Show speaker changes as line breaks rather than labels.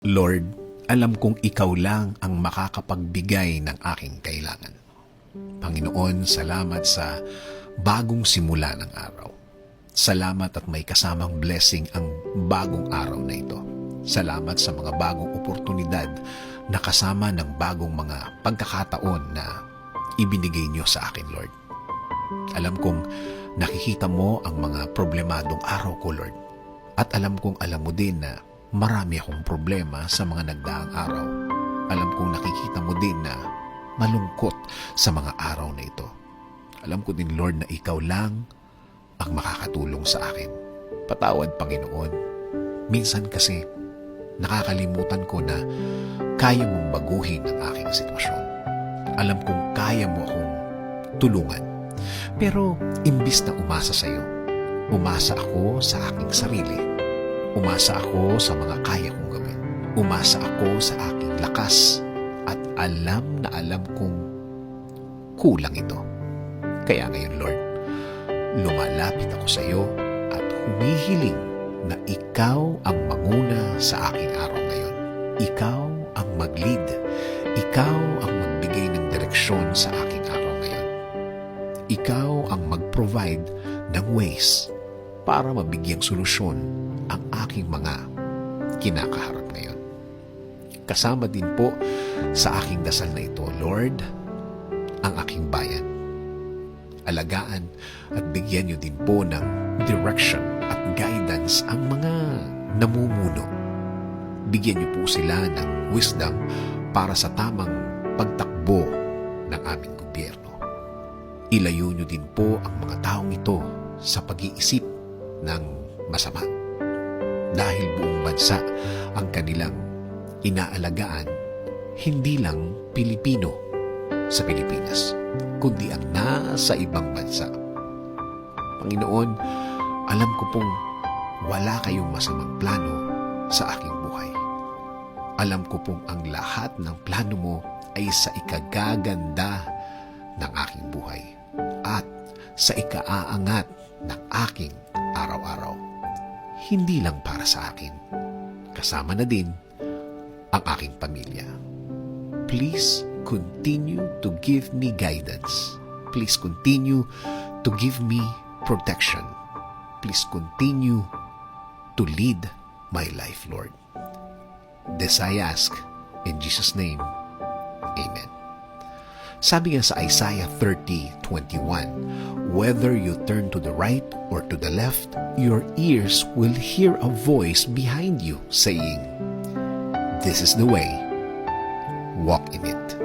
Lord, alam kong Ikaw lang ang makakapagbigay ng aking kailangan. Panginoon, salamat sa bagong simula ng araw. Salamat at may kasamang blessing ang bagong araw na ito. Salamat sa mga bagong oportunidad na kasama ng bagong mga pagkakataon na ibinigay niyo sa akin, Lord. Alam kong nakikita mo ang mga problemadong araw ko, Lord. At alam kong alam mo din na marami akong problema sa mga nagdaang araw. Alam kong nakikita mo din na malungkot sa mga araw na ito. Alam ko din, Lord, na Ikaw lang ang makakatulong sa akin. Patawad, Panginoon. Minsan kasi nakakalimutan ko na kaya mong baguhin ang aking sitwasyon. Alam kong kaya mo akong tulungan. Pero imbis na umasa sa iyo, umasa ako sa aking sarili. Umasa ako sa mga kaya kong gawin. Umasa ako sa aking lakas. At alam na alam kong kulang ito. Kaya ngayon, Lord, lumalapit ako sa iyo at humihiling na Ikaw ang manguna sa aking araw ngayon. Ikaw ang mag-lead. Ikaw ang magbigay ng direksyon sa aking araw ngayon. Ikaw ang mag-provide ng ways para mabigyang solusyon ang aking mga kinakaharap ngayon. Kasama din po sa aking dasal na ito, Lord, ang aking bayan. Alagaan at bigyan niyo din po ng direction at guidance ang mga namumuno. Bigyan niyo po sila ng wisdom para sa tamang pagtakbo ng aming gobyerno. Ilayo niyo din po ang mga taong ito sa pag-iisip ng masama. Dahil buong bansa ang kanilang inaalagaan, hindi lang Pilipino sa Pilipinas, kundi ang nasa ibang bansa. Panginoon, alam ko pong wala kayong masamang plano sa aking buhay. Alam ko pong ang lahat ng plano mo ay sa ikagaganda ng aking buhay at sa ikaaangat ng aking araw-araw. Hindi lang para sa akin, kasama na din ang aking pamilya. Please continue to give me guidance. Please continue to give me protection. Please continue to lead my life, Lord. This I ask in Jesus' name. Amen. Sabi nga sa Isaiah 30:21, whether you turn to the right or to the left, your ears will hear a voice behind you saying, "This is the way, walk in it."